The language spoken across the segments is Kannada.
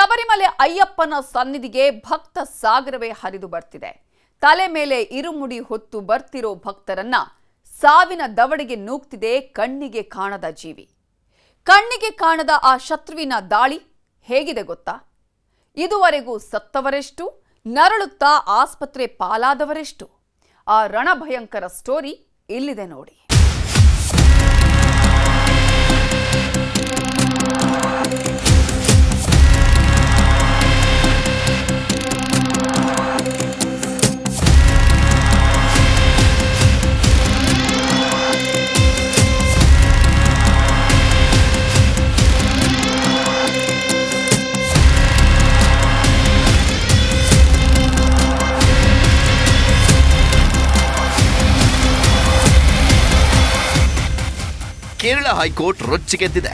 ಶಬರಿಮಲೆ ಅಯ್ಯಪ್ಪನ ಸನ್ನಿಧಿಗೆ ಭಕ್ತ ಸಾಗರವೇ ಹರಿದು ಬರ್ತಿದೆ. ತಲೆ ಮೇಲೆ ಇರುಮುಡಿ ಹೊತ್ತು ಬರ್ತಿರೋ ಭಕ್ತರನ್ನ ಸಾವಿನ ದವಡೆಗೆ ನೂಕ್ತಿದೆ ಕಣ್ಣಿಗೆ ಕಾಣದ ಜೀವಿ. ಕಣ್ಣಿಗೆ ಕಾಣದ ಆ ಶತ್ರುವಿನ ದಾಳಿ ಹೇಗಿದೆ ಗೊತ್ತಾ? ಇದುವರೆಗೂ ಸತ್ತವರೆಷ್ಟು, ನರಳುತ್ತಾ ಆಸ್ಪತ್ರೆ ಪಾಲಾದವರೆಷ್ಟು? ಆ ರಣಭಯಂಕರ ಸ್ಟೋರಿ ಇಲ್ಲಿದೆ ನೋಡಿ. ಕೇರಳ ಹೈಕೋರ್ಟ್ ರೊಚ್ಚಿಗೆದ್ದಿದೆ,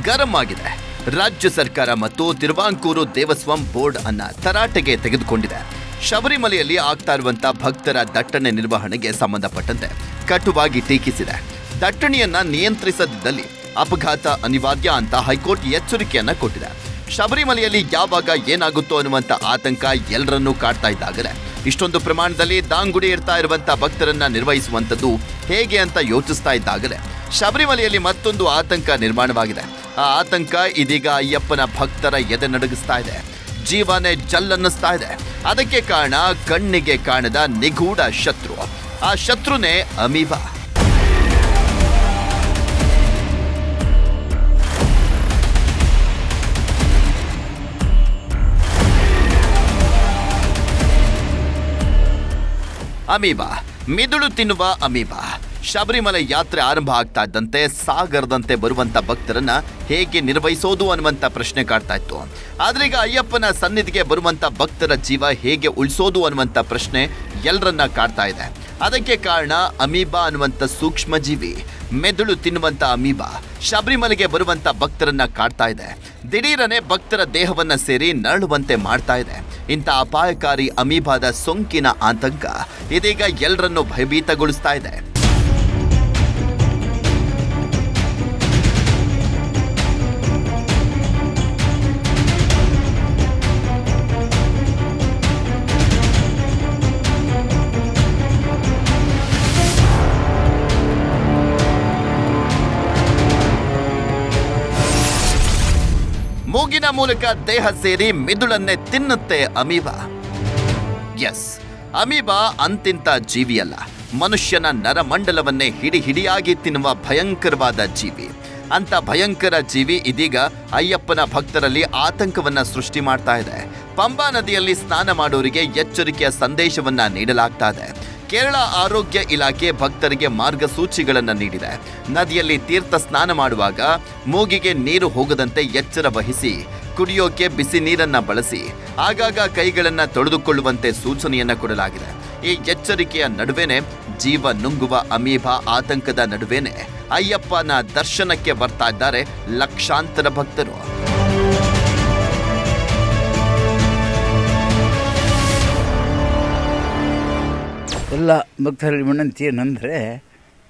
ಗರಂ ಆಗಿದೆ. ರಾಜ್ಯ ಸರ್ಕಾರ ಮತ್ತು ತಿರುವಾಂಕೂರು ದೇವಸ್ವಂ ಬೋರ್ಡ್ ಅನ್ನ ತರಾಟೆಗೆ ತೆಗೆದುಕೊಂಡಿದೆ. ಶಬರಿಮಲೆಯಲ್ಲಿ ಆಗ್ತಾ ಇರುವಂತಹ ಭಕ್ತರ ದಟ್ಟಣೆ ನಿರ್ವಹಣೆಗೆ ಸಂಬಂಧಪಟ್ಟಂತೆ ಕಟುವಾಗಿ ಟೀಕಿಸಿದೆ. ದಟ್ಟಣೆಯನ್ನ ನಿಯಂತ್ರಿಸದಿದ್ದಲ್ಲಿ ಅಪಘಾತ ಅನಿವಾರ್ಯ ಅಂತ ಹೈಕೋರ್ಟ್ ಎಚ್ಚರಿಕೆಯನ್ನ ಕೊಟ್ಟಿದೆ. ಶಬರಿಮಲೆಯಲ್ಲಿ ಯಾವಾಗ ಏನಾಗುತ್ತೋ ಅನ್ನುವಂಥ ಆತಂಕ ಎಲ್ಲರನ್ನೂ ಕಾಡ್ತಾ ಇದ್ದಾಗಲೇ ಇಷ್ಟೊಂದು ಪ್ರಮಾಣದಲ್ಲಿ ದಾಂಗುಡಿ ಇರ್ತಾ ಇರುವಂಥ ಭಕ್ತರನ್ನ ನಿರ್ವಹಿಸುವಂಥದ್ದು ಹೇಗೆ ಅಂತ ಯೋಚಿಸ್ತಾ ಇದ್ದಾಗಲೇ ಶಬರಿಮಲೆಯಲ್ಲಿ ಮತ್ತೊಂದು ಆತಂಕ ನಿರ್ಮಾಣವಾಗಿದೆ. ಆ ಆತಂಕ ಇದೀಗ ಅಯ್ಯಪ್ಪನ ಭಕ್ತರ ಎದೆ ನಡುಗಿಸ್ತಾ ಇದೆ, ಜೀವನೇ ಜಲ್ಲನ್ನಿಸ್ತಾ ಇದೆ. ಅದಕ್ಕೆ ಕಾರಣ ಕಣ್ಣಿಗೆ ಕಾಣದ ನಿಗೂಢ ಶತ್ರು. ಆ ಶತ್ರುನೇ ಅಮೀಬಾ. ಅಮೀಬಾ, ಮಿದುಳು ತಿನ್ನುವ ಅಮೀಬಾ. ಶಬರಿಮಲೆ ಯಾತ್ರೆ ಆರಂಭ ಆಗ್ತಾ ಇದ್ದಂತೆ ಸಾಗರದಂತೆ ಬರುವಂತ ಭಕ್ತರನ್ನ ಹೇಗೆ ನಿರ್ವಹಿಸೋದು ಅನ್ನುವಂಥ ಪ್ರಶ್ನೆ ಕಾಡ್ತಾ ಇತ್ತು. ಆದ್ರೀಗ ಅಯ್ಯಪ್ಪನ ಸನ್ನಿಧಿಗೆ ಬರುವಂತ ಭಕ್ತರ ಜೀವ ಹೇಗೆ ಉಳಿಸೋದು ಅನ್ನುವಂಥ ಪ್ರಶ್ನೆ ಎಲ್ಲರನ್ನ ಕಾಡ್ತಾ ಇದೆ. ಅದಕ್ಕೆ ಕಾರಣ ಅಮೀಬಾ ಅನ್ನುವಂಥ ಸೂಕ್ಷ್ಮ ಜೀವಿ, ಮೆದುಳು ತಿನ್ನುವಂತ ಅಮೀಬಾ ಶಬರಿಮಲೆಗೆ ಬರುವಂತ ಭಕ್ತರನ್ನ ಕಾಡ್ತಾ ಇದೆ. ದಿಢೀರನೆ ಭಕ್ತರ ದೇಹವನ್ನ ಸೇರಿ ನರಳುವಂತೆ ಮಾಡ್ತಾ ಇದೆ. ಇಂಥ ಅಪಾಯಕಾರಿ ಅಮೀಬಾದ ಸೋಂಕಿನ ಆತಂಕ ಇದೀಗ ಎಲ್ಲರನ್ನೂ ಭಯಭೀತಗೊಳಿಸ್ತಾ ಇದೆ. ಮೂಗಿನ ಮೂಲಕ ದೇಹ ಸೇರಿ ಮಿದುಳನ್ನೇ ತಿನ್ನುತ್ತೆ ಅಮೀಬಾ. ಎಸ್, ಅಮೀಬಾ ಅಂತಿಂತ ಜೀವಿಯಲ್ಲ, ಮನುಷ್ಯನ ನರಮಂಡಲವನ್ನೇ ಹಿಡಿಯಾಗಿ ತಿನ್ನುವ ಭಯಂಕರವಾದ ಜೀವಿ. ಅಂತ ಭಯಂಕರ ಜೀವಿ ಇದೀಗ ಅಯ್ಯಪ್ಪನ ಭಕ್ತರಲ್ಲಿ ಆತಂಕವನ್ನ ಸೃಷ್ಟಿ ಮಾಡ್ತಾ ಇದೆ. ಪಂಬಾ ನದಿಯಲ್ಲಿ ಸ್ನಾನ ಮಾಡೋರಿಗೆ ಎಚ್ಚರಿಕೆಯ ಸಂದೇಶವನ್ನ ನೀಡಲಾಗ್ತಾ ಇದೆ. ಕೇರಳ ಆರೋಗ್ಯ ಇಲಾಖೆ ಭಕ್ತರಿಗೆ ಮಾರ್ಗಸೂಚಿಗಳನ್ನು ನೀಡಿದೆ. ನದಿಯಲ್ಲಿ ತೀರ್ಥ ಸ್ನಾನ ಮಾಡುವಾಗ ಮೂಗಿಗೆ ನೀರು ಹೋಗದಂತೆ ಎಚ್ಚರ ವಹಿಸಿ, ಕುಡಿಯೋಕೆ ಬಿಸಿ ನೀರನ್ನ ಬಳಸಿ, ಆಗಾಗ ಕೈಗಳನ್ನ ತೊಳೆದುಕೊಳ್ಳುವಂತೆ ಸೂಚನೆಯನ್ನ ಕೊಡಲಾಗಿದೆ. ಈ ಎಚ್ಚರಿಕೆಯ ನಡುವೆನೆ ಜೀವ ನುಂಗುವ ಅಮೀಬಾ ಆತಂಕದ ನಡುವೆನೆ ಅಯ್ಯಪ್ಪನ ದರ್ಶನಕ್ಕೆ ಬರ್ತಾ ಇದ್ದಾರೆ ಲಕ್ಷಾಂತರ ಭಕ್ತರು. ಎಲ್ಲ ಭಕ್ತರಲ್ಲಿ ವಿನಂತಿ ಏನಂದರೆ,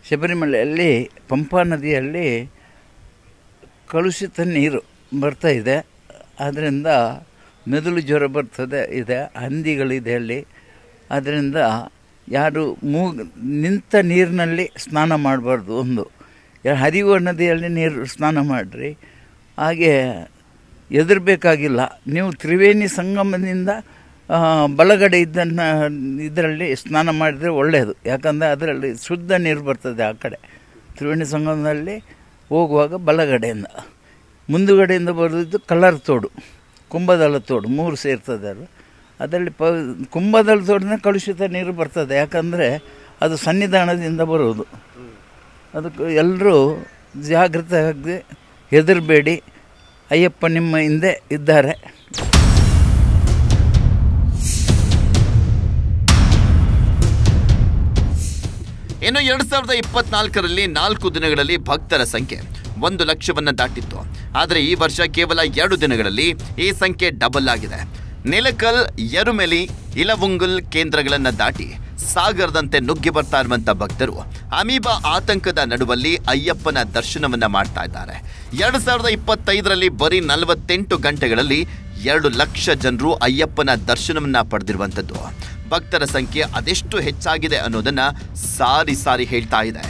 ಶಬರಿಮಲೆಯಲ್ಲಿ ಪಂಪಾ ನದಿಯಲ್ಲಿ ಕಲುಷಿತ ನೀರು ಬರ್ತಾ ಇದೆ. ಅದರಿಂದ ಮೆದುಳು ಜ್ವರ ಇದೆ, ಹಂದಿಗಳಿದೆ ಅಲ್ಲಿ. ಅದರಿಂದ ಯಾರು ನಿಂತ ನೀರಿನಲ್ಲಿ ಸ್ನಾನ ಮಾಡಬಾರ್ದು. ಒಂದು ಹರಿಯುವ ನದಿಯಲ್ಲಿ ನೀರು ಸ್ನಾನ ಮಾಡಿರಿ. ಹಾಗೆ ಹೆದರಬೇಕಾಗಿಲ್ಲ. ನೀವು ತ್ರಿವೇಣಿ ಸಂಗಮದಿಂದ ಬಲಗಡೆ ಇದರಲ್ಲಿ ಸ್ನಾನ ಮಾಡಿದರೆ ಒಳ್ಳೆಯದು. ಯಾಕಂದರೆ ಅದರಲ್ಲಿ ಶುದ್ಧ ನೀರು ಬರ್ತದೆ. ಆ ಕಡೆ ತ್ರಿವೇಣಿ ಸಂಗಮದಲ್ಲಿ ಹೋಗುವಾಗ ಬಲಗಡೆಯಿಂದ, ಮುಂದುಗಡೆಯಿಂದ ಬರೋದು ಕಲ್ಲರ್ ತೋಡು, ಕುಂಭದಳ ತೋಡು, 3 ಸೇರ್ತದೆ ಅಲ್ಲ. ಅದರಲ್ಲಿ ಕುಂಭದಳ ತೋಡಿನ ಕಲುಷಿತ ನೀರು ಬರ್ತದೆ. ಯಾಕಂದರೆ ಅದು ಸನ್ನಿಧಾನದಿಂದ ಬರೋದು. ಅದಕ್ಕೆ ಎಲ್ಲರೂ ಜಾಗೃತರಾಗಿ ಹೆದರಬೇಡಿ, ಅಯ್ಯಪ್ಪ ನಿಮ್ಮ ಹಿಂದೆ ಇದ್ದಾರೆ. ಇನ್ನು 2024ರಲ್ಲಿ 4 ದಿನಗಳಲ್ಲಿ ಭಕ್ತರ ಸಂಖ್ಯೆ 1 ಲಕ್ಷವನ್ನ ದಾಟಿತ್ತು. ಆದರೆ ಈ ವರ್ಷ ಕೇವಲ 2 ದಿನಗಳಲ್ಲಿ ಈ ಸಂಖ್ಯೆ ಡಬಲ್ ಆಗಿದೆ. ನಿಲಕಲ್, ಯರುಮೆಲಿ, ಇಲವುಂಗಲ್ ಕೇಂದ್ರಗಳನ್ನು ದಾಟಿ ಸಾಗರದಂತೆ ನುಗ್ಗಿ ಬರ್ತಾ ಇರುವಂತ ಭಕ್ತರು ಅಮೀಬಾ ಆತಂಕದ ನಡುವಲ್ಲಿ ಅಯ್ಯಪ್ಪನ ದರ್ಶನವನ್ನ ಮಾಡ್ತಾ ಇದ್ದಾರೆ. 2025ರಲ್ಲಿ ಬರೀ 48 ಗಂಟೆಗಳಲ್ಲಿ 2 ಲಕ್ಷ ಜನರು ಅಯ್ಯಪ್ಪನ ದರ್ಶನವನ್ನ ಪಡೆದಿರುವಂಥದ್ದು. ಭಕ್ತರ ಸಂಖ್ಯೆ ಅದೆಷ್ಟು ಹೆಚ್ಚಾಗಿದೆ ಅನ್ನೋದನ್ನ ಸಾರಿ ಸಾರಿ ಹೇಳ್ತಾ ಇದೆ.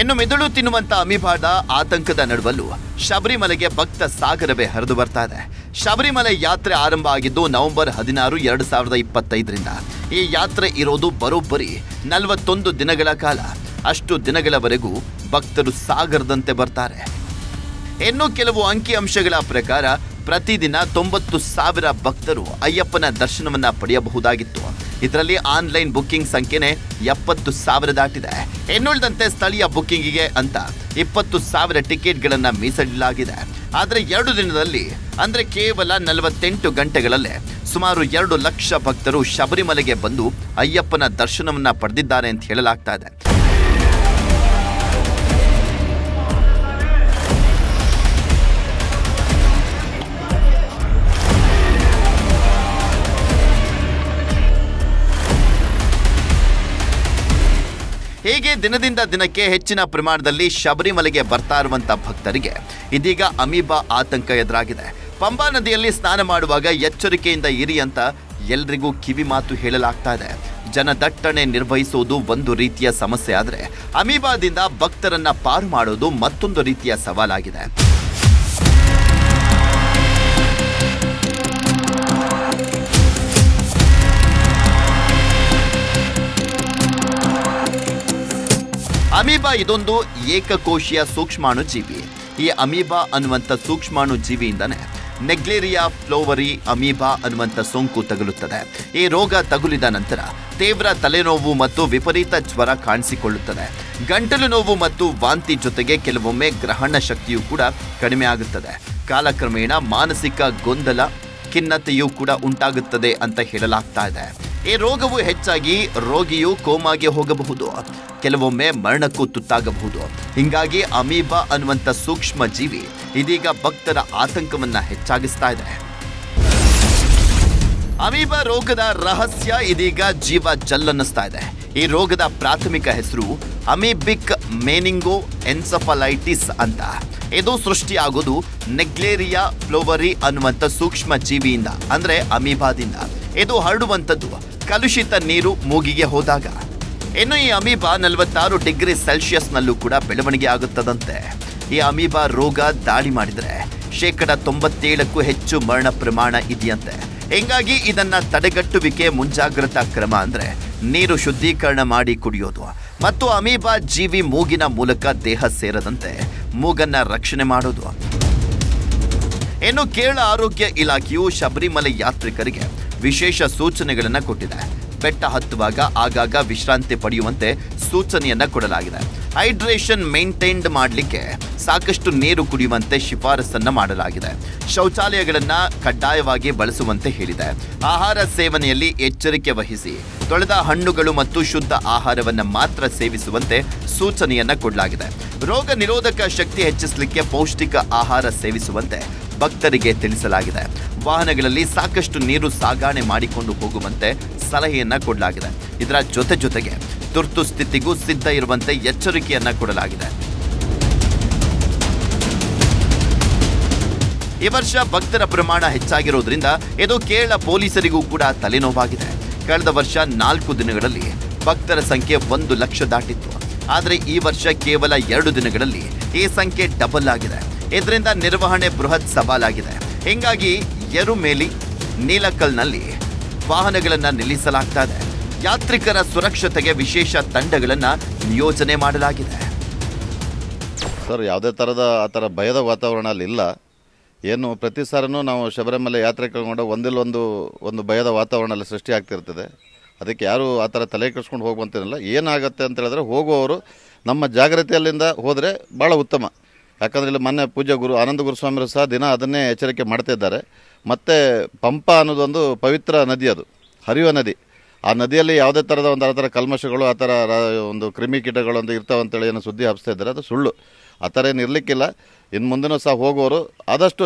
ಇನ್ನು ಮಿದುಳು ತಿನ್ನುವಂತ ಅಮೀಬಾದ ಆತಂಕದ ನಡುವಲ್ಲೂ ಶಬರಿಮಲೆಗೆ ಭಕ್ತ ಸಾಗರವೇ ಹರಿದು ಬರ್ತಾ ಇದೆ. ಶಬರಿಮಲೆ ಯಾತ್ರೆ ಆರಂಭ ಆಗಿದ್ದು ನವೆಂಬರ್ 16, 2025ರಿಂದ. ಈ ಯಾತ್ರೆ ಇರೋದು ಬರೋಬ್ಬರಿ 41 ದಿನಗಳ ಕಾಲ. ಅಷ್ಟು ದಿನಗಳವರೆಗೂ ಭಕ್ತರು ಸಾಗರದಂತೆ ಬರ್ತಾರೆ. ಇನ್ನು ಕೆಲವು ಅಂಕಿಅಂಶಗಳ ಪ್ರಕಾರ ಪ್ರತಿದಿನ 90,000 ಭಕ್ತರು ಅಯ್ಯಪ್ಪನ ದರ್ಶನವನ್ನ ಪಡೆಯಬಹುದಾಗಿತ್ತು. ಇದರಲ್ಲಿ ಆನ್ಲೈನ್ ಬುಕ್ಕಿಂಗ್ ಸಂಖ್ಯೆನೇ 70,000 ದಾಟಿದೆ. ಇನ್ನುಳಿದಂತೆ ಸ್ಥಳೀಯ ಬುಕ್ಕಿಂಗಿಗೆ ಅಂತ 20,000 ಟಿಕೆಟ್ಗಳನ್ನ ಮೀಸಲಿಡಲಾಗಿದೆ. ಆದರೆ 2 ದಿನದಲ್ಲಿ ಅಂದ್ರೆ ಕೇವಲ 48 ಗಂಟೆಗಳಲ್ಲೇ ಸುಮಾರು 2 ಲಕ್ಷ ಭಕ್ತರು ಶಬರಿಮಲೆಗೆ ಬಂದು ಅಯ್ಯಪ್ಪನ ದರ್ಶನವನ್ನ ಪಡೆದಿದ್ದಾರೆ ಅಂತ ಹೇಳಲಾಗ್ತಾ ಇದೆ. ಹೀಗೆ ದಿನದಿಂದ ದಿನಕ್ಕೆ ಹೆಚ್ಚಿನ ಪ್ರಮಾಣದಲ್ಲಿ ಶಬರಿಮಲೆಗೆ ಬರ್ತಾ ಇರುವಂತ ಭಕ್ತರಿಗೆ ಇದೀಗ ಅಮೀಬಾ ಆತಂಕ ಎದುರಾಗಿದೆ. ಪಂಬಾ ನದಿಯಲ್ಲಿ ಸ್ನಾನ ಮಾಡುವಾಗ ಎಚ್ಚರಿಕೆಯಿಂದ ಇರಿ ಅಂತ ಎಲ್ರಿಗೂ ಕಿವಿ ಮಾತು ಹೇಳಲಾಗ್ತಾ ಇದೆ. ಜನದಟ್ಟಣೆ ನಿರ್ವಹಿಸುವುದು ಒಂದು ರೀತಿಯ ಸಮಸ್ಯೆ ಆದರೆ ಅಮೀಬಾದಿಂದ ಭಕ್ತರನ್ನ ಪಾರು ಮಾಡೋದು ಮತ್ತೊಂದು ರೀತಿಯ ಸವಾಲಾಗಿದೆ. ಅಮೀಬಾ ಇದೊಂದು ಏಕಕೋಶೀಯ ಸೂಕ್ಷ್ಮಾಣು ಜೀವಿ. ಈ ಅಮೀಬಾ ಅನ್ನುವಂಥ ಸೂಕ್ಷ್ಮಾಣು ಜೀವಿಯಿಂದನೇ ನೆಗ್ಲೇರಿಯಾ ಫ್ಲೋವರಿ ಅಮೀಬಾ ಅನ್ನುವಂಥ ಸೋಂಕು ತಗುಲುತ್ತದೆ. ಈ ರೋಗ ತಗುಲಿದ ನಂತರ ತೀವ್ರ ತಲೆನೋವು ಮತ್ತು ವಿಪರೀತ ಜ್ವರ ಕಾಣಿಸಿಕೊಳ್ಳುತ್ತದೆ. ಗಂಟಲು ನೋವು ಮತ್ತು ವಾಂತಿ ಜೊತೆಗೆ ಕೆಲವೊಮ್ಮೆ ಗ್ರಹಣ ಶಕ್ತಿಯೂ ಕೂಡ ಕಡಿಮೆ ಆಗುತ್ತದೆ. ಕಾಲಕ್ರಮೇಣ ಮಾನಸಿಕ ಗೊಂದಲ, ಖಿನ್ನತೆಯೂ ಕೂಡ ಉಂಟಾಗುತ್ತದೆ ಅಂತ ಹೇಳಲಾಗ್ತಾ ಇದೆ. ಈ ರೋಗವು ಹೆಚ್ಚಾಗಿ ರೋಗಿಯು ಕೋಮಾಗೆ ಹೋಗಬಹುದು, ಕೆಲವೊಮ್ಮೆ ಮರಣಕ್ಕೂ ತುತ್ತಾಗಬಹುದು. ಹೀಗಾಗಿ ಅಮೀಬಾ ಅನ್ನುವಂಥ ಸೂಕ್ಷ್ಮ ಜೀವಿ ಇದೀಗ ಭಕ್ತರ ಆತಂಕವನ್ನ ಹೆಚ್ಚಾಗಿಸ್ತಾ ಇದೆ. ಅಮೀಬಾ ರೋಗದ ರಹಸ್ಯ ಇದೀಗ ಜೀವ ಜಲ್ಲನ್ನಿಸ್ತಾ ಇದೆ. ಈ ರೋಗದ ಪ್ರಾಥಮಿಕ ಹೆಸರು ಅಮೀಬಿಕ್ ಮೆನಿಂಗೋ ಎನ್ಸೆಫಲೈಟಿಸ್ ಅಂತ. ಇದು ಸೃಷ್ಟಿಯಾಗೋದು ನೆಗ್ಲೇರಿಯಾ ಫ್ಲೋವರಿ ಅನ್ನುವಂಥ ಸೂಕ್ಷ್ಮ ಜೀವಿಯಿಂದ, ಅಂದ್ರೆ ಅಮೀಬಾದಿಂದ. ಇದು ಹರಡುವಂಥದ್ದು ಕಲುಷಿತ ನೀರು ಮೂಗಿಗೆ ಹೋದಾಗ. ಇನ್ನು ಈ ಅಮೀಬಾ 46 ಡಿಗ್ರಿ ಸೆಲ್ಸಿಯಸ್ನಲ್ಲೂ ಕೂಡ ಬೆಳವಣಿಗೆ ಆಗುತ್ತದಂತೆ. ಈ ಅಮೀಬಾ ರೋಗ ದಾಳಿ ಮಾಡಿದರೆ 97%ಕ್ಕೂ ಹೆಚ್ಚು ಮರಣ ಪ್ರಮಾಣ ಇದೆಯಂತೆ. ಹೀಗಾಗಿ ಇದನ್ನ ತಡೆಗಟ್ಟುವಿಕೆ ಮುಂಜಾಗ್ರತಾ ಕ್ರಮ ಅಂದ್ರೆ ನೀರು ಶುದ್ಧೀಕರಣ ಮಾಡಿ ಕುಡಿಯೋದು ಮತ್ತು ಅಮೀಬಾ ಜೀವಿ ಮೂಗಿನ ಮೂಲಕ ದೇಹ ಸೇರದಂತೆ ಮೂಗನ್ನ ರಕ್ಷಣೆ ಮಾಡೋದು. ಇನ್ನು ಕೇರಳ ಆರೋಗ್ಯ ಇಲಾಖೆಯು ಶಬರಿಮಲೆ ಯಾತ್ರಿಕರಿಗೆ ವಿಶೇಷ ಸೂಚನೆಗಳನ್ನ ಕೊಟ್ಟಿದೆ. ಬೆಟ್ಟ ಹತ್ತುವಾಗ ಆಗಾಗ ವಿಶ್ರಾಂತಿ ಪಡೆಯುವಂತೆ ಸೂಚನೆಯನ್ನ ಕೊಡಲಾಗಿದೆ. ಹೈಡ್ರೇಷನ್ ಮೇಂಟೈನ್ ಮಾಡಲಿಕ್ಕೆ ಸಾಕಷ್ಟು ನೀರು ಕುಡಿಯುವಂತೆ ಶಿಫಾರಸನ್ನ ಮಾಡಲಾಗಿದೆ. ಶೌಚಾಲಯಗಳನ್ನ ಕಡ್ಡಾಯವಾಗಿ ಬಳಸುವಂತೆ ಹೇಳಿದೆ. ಆಹಾರ ಸೇವನೆಯಲ್ಲಿ ಎಚ್ಚರಿಕೆ ವಹಿಸಿ ತೊಳೆದ ಹಣ್ಣುಗಳು ಮತ್ತು ಶುದ್ಧ ಆಹಾರವನ್ನ ಮಾತ್ರ ಸೇವಿಸುವಂತೆ ಸೂಚನೆಯನ್ನ ಕೊಡಲಾಗಿದೆ. ರೋಗ ನಿರೋಧಕ ಶಕ್ತಿ ಹೆಚ್ಚಿಸಲಿಕ್ಕೆ ಪೌಷ್ಟಿಕ ಆಹಾರ ಸೇವಿಸುವಂತೆ ಭಕ್ತರಿಗೆ ತಿಳಿಸಲಾಗಿದೆ. ವಾಹನಗಳಲ್ಲಿ ಸಾಕಷ್ಟು ನೀರು ಸಾಗಣೆ ಮಾಡಿಕೊಂಡು ಹೋಗುವಂತೆ ಸಲಹೆಯನ್ನ ಕೊಡಲಾಗಿದೆ. ಇದರ ಜೊತೆಗೆ ತುರ್ತು ಸ್ಥಿತಿಗೂ ಸಿದ್ಧ ಇರುವಂತೆ ಎಚ್ಚರಿಕೆಯನ್ನ ಕೊಡಲಾಗಿದೆ. ಈ ವರ್ಷ ಭಕ್ತರ ಪ್ರಮಾಣ ಹೆಚ್ಚಾಗಿರೋದ್ರಿಂದ ಇದು ಕೇರಳ ಪೊಲೀಸರಿಗೂ ಕೂಡ ತಲೆನೋವಾಗಿದೆ. ಕಳೆದ ವರ್ಷ 4 ದಿನಗಳಲ್ಲಿ ಭಕ್ತರ ಸಂಖ್ಯೆ 1 ಲಕ್ಷ ದಾಟಿತ್ತು. ಆದರೆ ಈ ವರ್ಷ ಕೇವಲ 2 ದಿನಗಳಲ್ಲಿ ಈ ಸಂಖ್ಯೆ ಡಬಲ್ ಆಗಿದೆ. ಇದರಿಂದ ನಿರ್ವಹಣೆ ಬೃಹತ್ ಸವಾಲಾಗಿದೆ. ಹೀಗಾಗಿ ಎರುಮೇಲಿ, ನೀಲಕಲ್ನಲ್ಲಿ ವಾಹನಗಳನ್ನು ನಿಲ್ಲಿಸಲಾಗ್ತಾ ಇದೆ. ಯಾತ್ರಿಕರ ಸುರಕ್ಷತೆಗೆ ವಿಶೇಷ ತಂಡಗಳನ್ನು ನಿಯೋಜನೆ ಮಾಡಲಾಗಿದೆ. ಸರ್, ಯಾವುದೇ ಥರದ ಆ ಥರ ಭಯದ ವಾತಾವರಣ ಅಲ್ಲಿಲ್ಲ. ಏನು ಪ್ರತಿ ಸಾರನೂ ನಾವು ಶಬರಿಮಲೆ ಯಾತ್ರೆ ಕಳ್ಕೊಂಡು ಒಂದು ಭಯದ ವಾತಾವರಣ ಅಲ್ಲಿ ಸೃಷ್ಟಿ ಆಗ್ತಿರ್ತದೆ. ಅದಕ್ಕೆ ಯಾರು ಆ ಥರ ತಲೆ ಕೆಡಿಸ್ಕೊಂಡು ಹೋಗುವಂತೇನಿಲ್ಲ. ಏನಾಗುತ್ತೆ ಅಂತ ಹೇಳಿದ್ರೆ ಹೋಗುವವರು ನಮ್ಮ ಜಾಗ್ರತೆಯಲ್ಲಿಂದ ಹೋದರೆ ಭಾಳ ಉತ್ತಮ. ಯಾಕಂದರೆ ಇಲ್ಲಿ ಮೊನ್ನೆ ಪೂಜ್ಯ ಗುರು ಆನಂದ ಗುರುಸ್ವಾಮಿರು ಸಹ ದಿನ ಅದನ್ನೇ ಎಚ್ಚರಿಕೆ ಮಾಡ್ತಾ ಇದ್ದಾರೆ. ಮತ್ತು ಪಂಪಾ ಅನ್ನೋದೊಂದು ಪವಿತ್ರ ನದಿ, ಅದು ಹರಿಯುವ ನದಿ. ಆ ನದಿಯಲ್ಲಿ ಯಾವುದೇ ಥರದ ಒಂದು ಆ ಥರ ಕಲ್ಮಶಗಳು ಆ ಥರ ಒಂದು ಕ್ರಿಮಿಕೀಟಗಳು ಅಂತ ಇರ್ತಾವಂತೇಳಿ ಏನು ಸುದ್ದಿ ಹಬ್ಸ್ತಾ ಇದ್ದಾರೆ, ಅದು ಸುಳ್ಳು. ಆ ಥರ ಏನು ಇರಲಿಕ್ಕಿಲ್ಲ. ಇನ್ನು ಮುಂದಿನ ಸಹ ಹೋಗುವವರು ಆದಷ್ಟು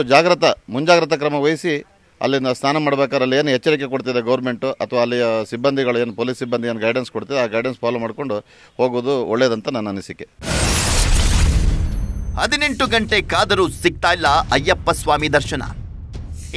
ಮುಂಜಾಗ್ರತಾ ಕ್ರಮ ವಹಿಸಿ ಅಲ್ಲಿಂದ ಸ್ನಾನ ಮಾಡಬೇಕಾದ್ರೆ ಅಲ್ಲಿ ಏನು ಎಚ್ಚರಿಕೆ ಕೊಡ್ತಿದೆ ಗೌರ್ಮೆಂಟು ಅಥವಾ ಅಲ್ಲಿಯ ಸಿಬ್ಬಂದಿಗಳು ಏನು ಪೊಲೀಸ್ ಸಿಬ್ಬಂದಿ ಏನು ಗೈಡೆನ್ಸ್ ಕೊಡ್ತಿದೆ ಆ ಗೈಡೆನ್ಸ್ ಫಾಲೋ ಮಾಡಿಕೊಂಡು ಹೋಗೋದು ಒಳ್ಳೆಯದಂತ ನನ್ನ ಅನಿಸಿಕೆ. 18 ಗಂಟೆ ಕಾದರೂ ಸಿಗ್ತಾ ಇಲ್ಲ ಅಯ್ಯಪ್ಪ ಸ್ವಾಮಿ ದರ್ಶನ.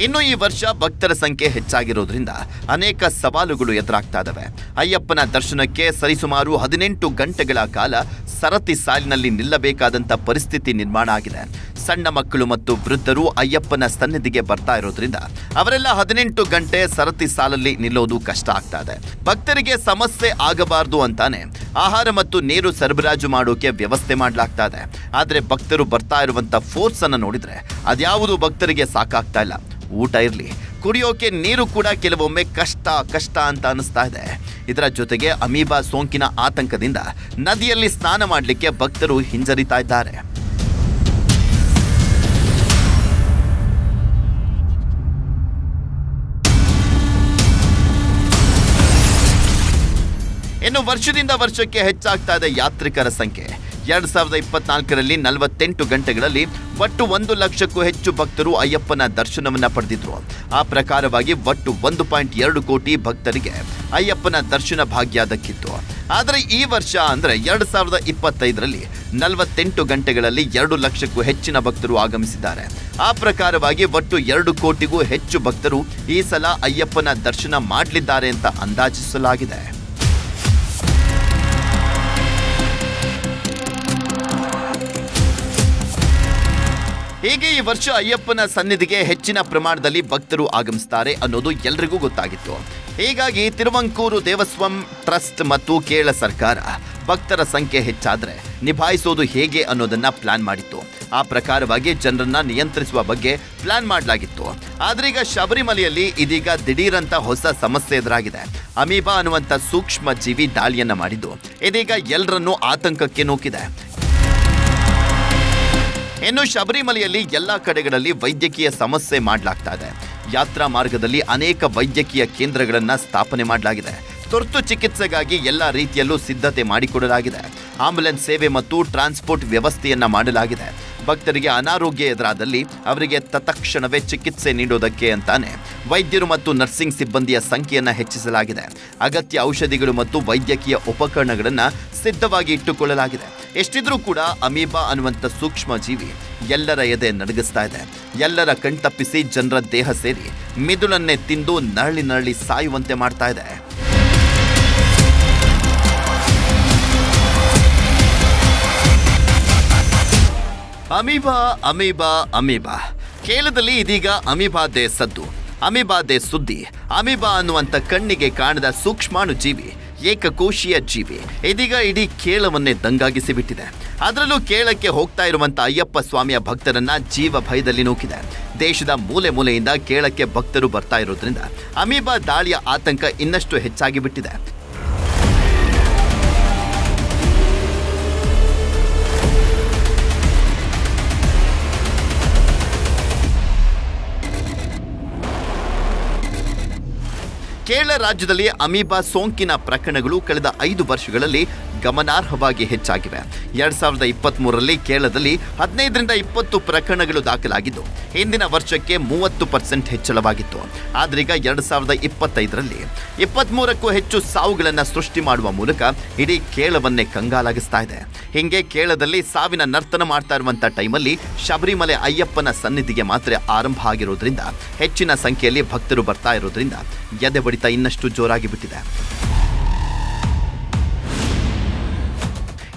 ಇನ್ನು ಈ ವರ್ಷ ಭಕ್ತರ ಸಂಖ್ಯೆ ಹೆಚ್ಚಾಗಿರೋದ್ರಿಂದ ಅನೇಕ ಸವಾಲುಗಳು ಎದುರಾಗ್ತಾ ಇದ್ದಾವೆ. ಅಯ್ಯಪ್ಪನ ದರ್ಶನಕ್ಕೆ ಸರಿಸುಮಾರು 18 ಗಂಟೆಗಳ ಕಾಲ ಸರತಿ ಸಾಲಿನಲ್ಲಿ ನಿಲ್ಲಬೇಕಾದಂಥ ಪರಿಸ್ಥಿತಿ ನಿರ್ಮಾಣ ಆಗಿದೆ. ಸಣ್ಣ ಮಕ್ಕಳು ಮತ್ತು ವೃದ್ಧರು ಅಯ್ಯಪ್ಪನ ಸನ್ನಿಧಿಗೆ ಬರ್ತಾ ಇರೋದ್ರಿಂದ ಅವರೆಲ್ಲ 18 ಗಂಟೆ ಸರತಿ ಸಾಲಲ್ಲಿ ನಿಲ್ಲೋದು ಕಷ್ಟ ಆಗ್ತಾ ಇದೆ. ಭಕ್ತರಿಗೆ ಸಮಸ್ಯೆ ಆಗಬಾರದು ಅಂತಾನೆ ಆಹಾರ ಮತ್ತು ನೀರು ಸರಬರಾಜು ಮಾಡೋಕೆ ವ್ಯವಸ್ಥೆ ಮಾಡಲಾಗ್ತಾ ಇದೆ. ಆದರೆ ಭಕ್ತರು ಬರ್ತಾ ಇರುವಂಥ ಫೋರ್ಸ್ ಅನ್ನು ನೋಡಿದ್ರೆ ಅದ್ಯಾವುದು ಭಕ್ತರಿಗೆ ಸಾಕಾಗ್ತಾ ಇಲ್ಲ. ಊಟ ಇರಲಿ, ಕುಡಿಯೋಕೆ ನೀರು ಕೂಡ ಕೆಲವೊಮ್ಮೆ ಕಷ್ಟ ಅಂತ ಅನಿಸ್ತಾ ಇದೆ. ಇದರ ಜೊತೆಗೆ ಅಮೀಬಾ ಸೋಂಕಿನ ಆತಂಕದಿಂದ ನದಿಯಲ್ಲಿ ಸ್ನಾನ ಮಾಡಲಿಕ್ಕೆ ಭಕ್ತರು ಹಿಂಜರಿತಾ ಇದ್ದಾರೆ. ಇನ್ನು ವರ್ಷದಿಂದ ವರ್ಷಕ್ಕೆ ಹೆಚ್ಚಾಗ್ತಾ ಇದೆ ಯಾತ್ರಿಕರ ಸಂಖ್ಯೆ. 2024ರಲ್ಲಿ 48 ಗಂಟೆಗಳಲ್ಲಿ ಒಟ್ಟು 1 ಲಕ್ಷಕ್ಕೂ ಹೆಚ್ಚು ಭಕ್ತರು ಅಯ್ಯಪ್ಪನ ದರ್ಶನವನ್ನ ಪಡೆದಿದ್ರು. ಆ ಪ್ರಕಾರವಾಗಿ ಒಟ್ಟು 1.2 ಕೋಟಿ ಭಕ್ತರಿಗೆ ಅಯ್ಯಪ್ಪನ ದರ್ಶನ ಭಾಗ್ಯ ದಕ್ಕಿತ್ತು. ಆದರೆ ಈ ವರ್ಷ ಅಂದರೆ 2025ರಲ್ಲಿ 48 ಗಂಟೆಗಳಲ್ಲಿ 2 ಲಕ್ಷಕ್ಕೂ ಹೆಚ್ಚಿನ ಭಕ್ತರು ಆಗಮಿಸಿದ್ದಾರೆ. ಆ ಪ್ರಕಾರವಾಗಿ ಒಟ್ಟು 2 ಕೋಟಿಗೂ ಹೆಚ್ಚು ಭಕ್ತರು ಈ ಸಲ ಅಯ್ಯಪ್ಪನ ದರ್ಶನ ಮಾಡಲಿದ್ದಾರೆ ಅಂತ ಅಂದಾಜಿಸಲಾಗಿದೆ. ಹೀಗೆ ಈ ವರ್ಷ ಅಯ್ಯಪ್ಪನ ಸನ್ನಿಧಿಗೆ ಹೆಚ್ಚಿನ ಪ್ರಮಾಣದಲ್ಲಿ ಭಕ್ತರು ಆಗಮಿಸುತ್ತಾರೆ ಅನ್ನೋದು ಎಲ್ರಿಗೂ ಗೊತ್ತಾಗಿತ್ತು. ಹೀಗಾಗಿ ತಿರುವಂಕೂರು ದೇವಸ್ವಂ ಟ್ರಸ್ಟ್ ಮತ್ತು ಕೇರಳ ಸರ್ಕಾರ ಭಕ್ತರ ಸಂಖ್ಯೆ ಹೆಚ್ಚಾದರೆ ನಿಭಾಯಿಸೋದು ಹೇಗೆ ಅನ್ನೋದನ್ನ ಪ್ಲಾನ್ ಮಾಡಿತ್ತು. ಆ ಪ್ರಕಾರವಾಗಿ ಜನರನ್ನ ನಿಯಂತ್ರಿಸುವ ಬಗ್ಗೆ ಪ್ಲಾನ್ ಮಾಡಲಾಗಿತ್ತು. ಆದ್ರೀಗ ಶಬರಿಮಲೆಯಲ್ಲಿ ಇದೀಗ ದಿಢೀರಂತ ಹೊಸ ಸಮಸ್ಯೆ ಎದುರಾಗಿದೆ. ಅಮೀಬಾ ಅನ್ನುವಂಥ ಸೂಕ್ಷ್ಮ ಜೀವಿ ದಾಳಿಯನ್ನ ಮಾಡಿದ್ದು ಇದೀಗ ಎಲ್ಲರನ್ನೂ ಆತಂಕಕ್ಕೆ ನೂಕಿದೆ. ಇನ್ನು ಶಬರಿಮಲೆಯಲ್ಲಿ ಎಲ್ಲ ಕಡೆಗಳಲ್ಲಿ ವೈದ್ಯಕೀಯ ಸಮಸ್ಯೆ ಮಾಡಲಾಗ್ತಾ ಇದೆ. ಯಾತ್ರಾ ಮಾರ್ಗದಲ್ಲಿ ಅನೇಕ ವೈದ್ಯಕೀಯ ಕೇಂದ್ರಗಳನ್ನು ಸ್ಥಾಪನೆ ಮಾಡಲಾಗಿದೆ. ತುರ್ತು ಚಿಕಿತ್ಸೆಗಾಗಿ ಎಲ್ಲ ರೀತಿಯಲ್ಲೂ ಸಿದ್ಧತೆ ಮಾಡಿಕೊಡಲಾಗಿದೆ. ಆಂಬ್ಯುಲೆನ್ಸ್ ಸೇವೆ ಮತ್ತು ಟ್ರಾನ್ಸ್ಪೋರ್ಟ್ ವ್ಯವಸ್ಥೆಯನ್ನ ಮಾಡಲಾಗಿದೆ. ಭಕ್ತರಿಗೆ ಅನಾರೋಗ್ಯ ಎದುರಾದಲ್ಲಿ ಅವರಿಗೆ ತತ್ಕ್ಷಣವೇ ಚಿಕಿತ್ಸೆ ನೀಡೋದಕ್ಕೆ ಅಂತಾನೆ ವೈದ್ಯರು ಮತ್ತು ನರ್ಸಿಂಗ್ ಸಿಬ್ಬಂದಿಯ ಸಂಖ್ಯೆಯನ್ನು ಹೆಚ್ಚಿಸಲಾಗಿದೆ. ಅಗತ್ಯ ಔಷಧಿಗಳು ಮತ್ತು ವೈದ್ಯಕೀಯ ಉಪಕರಣಗಳನ್ನು ಸಿದ್ಧವಾಗಿ ಇಟ್ಟುಕೊಳ್ಳಲಾಗಿದೆ. ಎಷ್ಟಿದ್ರೂ ಕೂಡ ಅಮೀಬಾ ಅನ್ನುವಂಥ ಸೂಕ್ಷ್ಮ ಜೀವಿ ಎಲ್ಲರ ಎದೆ ನಡಗಿಸ್ತಾ ಇದೆ. ಎಲ್ಲರ ಕಣ್ತಪ್ಪಿಸಿ ಜನರ ದೇಹ ಸೇರಿ ಮಿದುಳನ್ನೇ ತಿಂದು ನರಳಿ ಸಾಯುವಂತೆ ಮಾಡ್ತಾ ಇದೆ. ಅಮೀಬಾ ಕೇರಳದಲ್ಲಿ ಇದೀಗ ಅಮೀಬಾದೆ ಸದ್ದು, ಅಮೀಬಾದೆ ಸುದ್ದಿ. ಅಮೀಬಾ ಅನ್ನುವಂಥ ಕಣ್ಣಿಗೆ ಕಾಣದ ಸೂಕ್ಷ್ಮಾಣು ಜೀವಿ, ಏಕಕೋಶೀಯ ಜೀವಿ ಇದೀಗ ಇಡೀ ಕೇರಳವನ್ನೇ ದಂಗಾಗಿಸಿ ಬಿಟ್ಟಿದೆ. ಅದರಲ್ಲೂ ಕೇರಳಕ್ಕೆ ಹೋಗ್ತಾ ಇರುವಂಥ ಅಯ್ಯಪ್ಪ ಸ್ವಾಮಿಯ ಭಕ್ತರನ್ನ ಜೀವ ಭಯದಲ್ಲಿ ನೂಕಿದೆ. ದೇಶದ ಮೂಲೆ ಮೂಲೆಯಿಂದ ಕೇರಳಕ್ಕೆ ಭಕ್ತರು ಬರ್ತಾ ಇರೋದ್ರಿಂದ ಅಮೀಬಾ ದಾಳಿಯ ಆತಂಕ ಇನ್ನಷ್ಟು ಹೆಚ್ಚಾಗಿ ಬಿಟ್ಟಿದೆ. ಕೇರಳ ರಾಜ್ಯದಲ್ಲಿ ಅಮೀಬಾ ಸೋಂಕಿನ ಪ್ರಕರಣಗಳು ಕಳೆದ 5 ವರ್ಷಗಳಲ್ಲಿ ಗಮನಾರ್ಹವಾಗಿ ಹೆಚ್ಚಾಗಿವೆ. 2023ರಲ್ಲಿ ಕೇರಳದಲ್ಲಿ 15ರಿಂದ 20 ಪ್ರಕರಣಗಳು ದಾಖಲಾಗಿದ್ದು ಹಿಂದಿನ ವರ್ಷಕ್ಕೆ 30% ಹೆಚ್ಚಳವಾಗಿತ್ತು. ಆದ್ರೀಗ 2025ರಲ್ಲಿ 23ಕ್ಕೂ ಹೆಚ್ಚು ಸಾವುಗಳನ್ನು ಸೃಷ್ಟಿ ಮಾಡುವ ಮೂಲಕ ಇಡೀ ಕೇರಳವನ್ನೇ ಕಂಗಾಲಾಗಿಸ್ತಾ ಇದೆ. ಹಿಂಗೆ ಕೇರಳದಲ್ಲಿ ಸಾವಿನ ನರ್ತನ ಮಾಡ್ತಾ ಇರುವಂಥ ಟೈಮಲ್ಲಿ ಶಬರಿಮಲೆ ಅಯ್ಯಪ್ಪನ ಸನ್ನಿಧಿಗೆ ಮಾತ್ರ ಆರಂಭ ಆಗಿರೋದ್ರಿಂದ ಹೆಚ್ಚಿನ ಸಂಖ್ಯೆಯಲ್ಲಿ ಭಕ್ತರು ಬರ್ತಾ ಇರೋದ್ರಿಂದ ಎದೆ ಬಡಿತ ಇನ್ನಷ್ಟು ಜೋರಾಗಿ ಬಿಟ್ಟಿದೆ.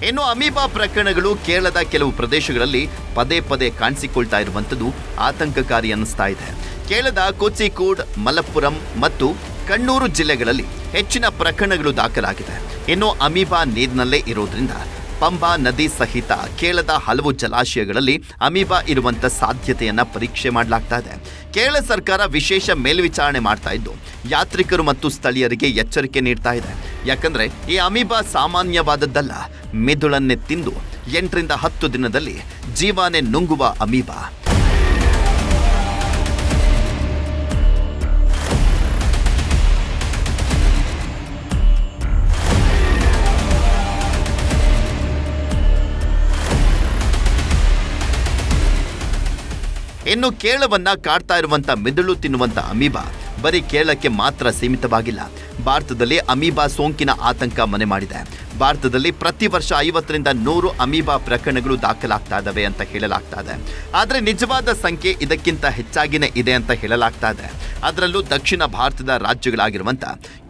ಇನ್ನು ಅಮೀಬಾ ಪ್ರಕರಣಗಳು ಕೇರಳದ ಕೆಲವು ಪ್ರದೇಶಗಳಲ್ಲಿ ಪದೇ ಪದೇ ಕಾಣಿಸಿಕೊಳ್ತಾ ಇರುವಂಥದ್ದು ಆತಂಕಕಾರಿ ಅನ್ನಿಸ್ತಾ ಇದೆ. ಕೇರಳದ ಕೋಚಿಕೋಡ್, ಮಲಪ್ಪುರಂ ಮತ್ತು ಕಣ್ಣೂರು ಜಿಲ್ಲೆಗಳಲ್ಲಿ ಹೆಚ್ಚಿನ ಪ್ರಕರಣಗಳು ದಾಖಲಾಗಿದೆ. ಇನ್ನು ಅಮೀಬಾ ನೀರಿನಲ್ಲೇ ಇರೋದ್ರಿಂದ ಪಂಬಾ ನದಿ ಸಹಿತ ಕೇರಳದ ಹಲವು ಜಲಾಶಯಗಳಲ್ಲಿ ಅಮೀಬಾ ಇರುವಂಥ ಸಾಧ್ಯತೆಯನ್ನು ಪರೀಕ್ಷೆ ಮಾಡಲಾಗ್ತಾ ಇದೆ. ಕೇರಳ ಸರ್ಕಾರ ವಿಶೇಷ ಮೇಲ್ವಿಚಾರಣೆ ಮಾಡ್ತಾ ಇದ್ದು ಯಾತ್ರಿಕರು ಮತ್ತು ಸ್ಥಳೀಯರಿಗೆ ಎಚ್ಚರಿಕೆ ನೀಡ್ತಾ ಇದೆ. ಯಾಕಂದ್ರೆ ಈ ಅಮೀಬಾ ಸಾಮಾನ್ಯವಾದದ್ದಲ್ಲ, ಮೆದುಳನ್ನೇ ತಿಂದು 8ರಿಂದ 10 ದಿನದಲ್ಲಿ ಜೀವಾನೇ ನುಂಗುವ ಅಮೀಬಾ. ಇನ್ನು ಕೇರಳವನ್ನ ಕಾಡ್ತಾ ಇರುವಂತ ಮಿದುಳು ತಿನ್ನುವಂತ ಅಮೀಬಾ ಬರೀ ಕೇರಳಕ್ಕೆ ಮಾತ್ರ ಸೀಮಿತವಾಗಿಲ್ಲ. ಭಾರತದಲ್ಲಿ ಅಮೀಬಾ ಸೋಂಕಿನ ಆತಂಕ ಮನೆ ಮಾಡಿದೆ. ಭಾರತದಲ್ಲಿ ಪ್ರತಿ ವರ್ಷ 50ರಿಂದ 100 ಅಮೀಬಾ ಪ್ರಕರಣಗಳು ದಾಖಲಾಗ್ತಾ ಇದ್ದಾವೆ ಅಂತ ಹೇಳಲಾಗ್ತಾ ಇದೆ. ಆದರೆ ನಿಜವಾದ ಸಂಖ್ಯೆ ಇದಕ್ಕಿಂತ ಹೆಚ್ಚಾಗಿನೇ ಇದೆ ಅಂತ ಹೇಳಲಾಗ್ತಾ ಇದೆ. ಅದರಲ್ಲೂ ದಕ್ಷಿಣ ಭಾರತದ ರಾಜ್ಯಗಳಾಗಿರುವಂಥ